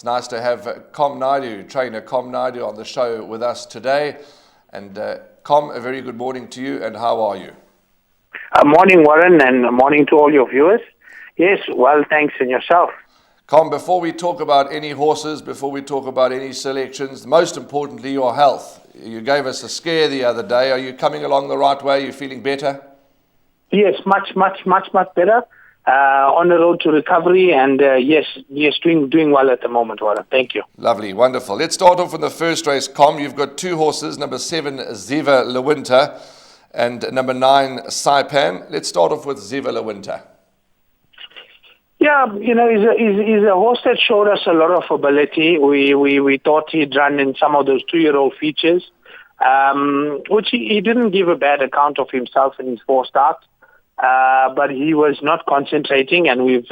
nice to have Naidoo, trainer Naidoo, on the show with us today. And Com, a very good morning to you, and how are you? Morning, Warren, and morning to all your viewers. Yes, well, thanks, and yourself. Com, before we talk about any horses, before we talk about any selections, most importantly, your health. You gave us a scare the other day. Are you coming along the right way? Are you feeling better? Yes, much better. On the road to recovery, and yes, doing well at the moment, Warren. Thank you. Lovely, wonderful. Let's start off with the first race, Com. You've got two horses, number 7, Ziva Lewinter, and number 9, Saipan. Let's start off with Ziva Lewinter. Yeah, he's a horse that showed us a lot of ability. We thought he'd run in some of those 2-year-old features, which he didn't give a bad account of himself in his 4 starts. But he was not concentrating, and we've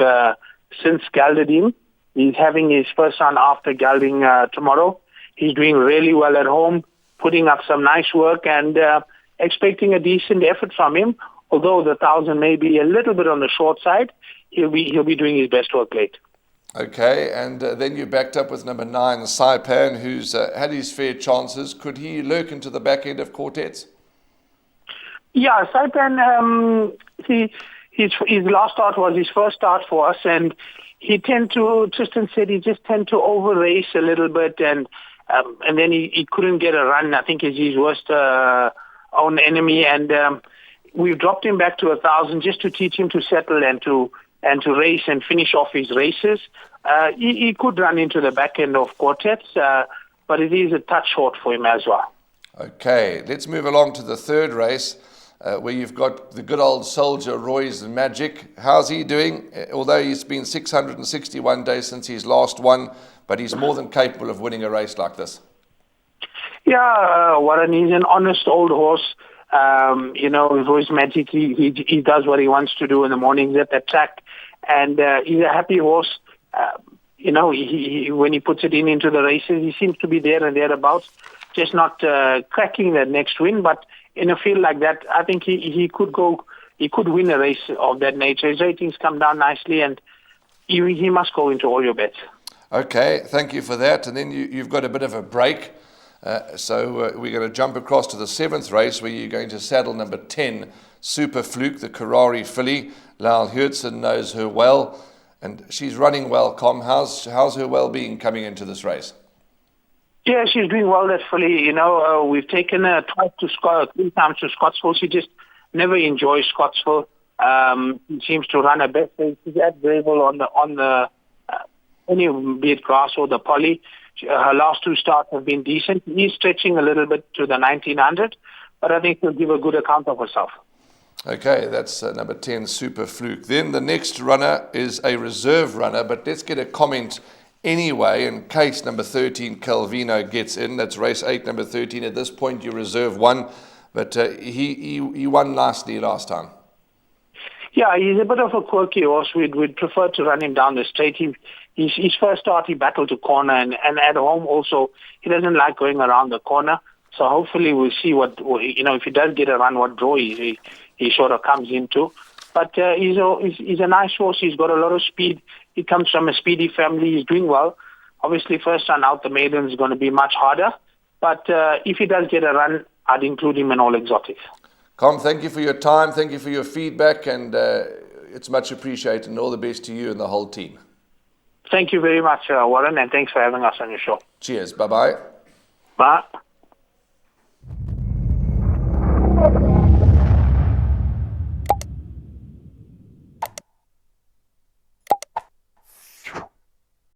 since gelded him. He's having his first run after gelding tomorrow. He's doing really well at home, putting up some nice work, and expecting a decent effort from him. Although the 1,000 may be a little bit on the short side, he'll be doing his best work late. Okay, and then you backed up with number 9, Saipan, who's had his fair chances. Could he lurk into the back end of quartets? Yeah, Saipan, his last start was his first start for us, and Tristan said he just tend to over race a little bit, and then he couldn't get a run. I think is his worst own enemy, and we've dropped him back to 1,000 just to teach him to settle and to race and finish off his races. He could run into the back end of quartets, but it is a touch short for him as well. Okay, let's move along to the third race, where you've got the good old soldier, Roy's Magic. How's he doing? Although he's been 661 days since his last one, but he's more than capable of winning a race like this. Yeah, Warren, he's an honest old horse. Roy's Magic, he does what he wants to do in the mornings at the track, and he's a happy horse. He when he puts it into the races, he seems to be there and thereabouts, just not cracking that next win. But in a field like that, I think he could win a race of that nature. His ratings come down nicely, and he must go into all your bets. Okay, thank you for that. And then you've got a bit of a break. So we're going to jump across to the 7th race, where you're going to saddle number 10, Super Fluke, the Karari filly. Lyle Hurtson knows her well, and she's running well. Com, how's her well-being coming into this race? Yeah, she's doing well, that filly. We've taken her 3 times to Scottsville. She just never enjoys Scottsville. She seems to run her best. She's at Grable on the any be it grass or the poly. Her last 2 starts have been decent. He's stretching a little bit to the 1900, but I think he'll give a good account of herself. Okay, that's number 10, Super Fluke. Then the next runner is a reserve runner, but let's get a comment anyway in case number 13, Calvino, gets in. That's race 8, number 13. At this point, you reserve 1, but he won nicely last time. Yeah, he's a bit of a quirky horse. We'd prefer to run him down the straight. His first start, he battled to corner, and at home also, he doesn't like going around the corner. So hopefully we'll see if he does get a run, what draw he sort of comes into. But he's a nice horse. He's got a lot of speed. He comes from a speedy family. He's doing well. Obviously, first run out the maiden is going to be much harder. But if he does get a run, I'd include him in all exotics. Com, thank you for your time. Thank you for your feedback, and it's much appreciated. And all the best to you and the whole team. Thank you very much, Warren, and thanks for having us on your show. Cheers. Bye-bye. Bye.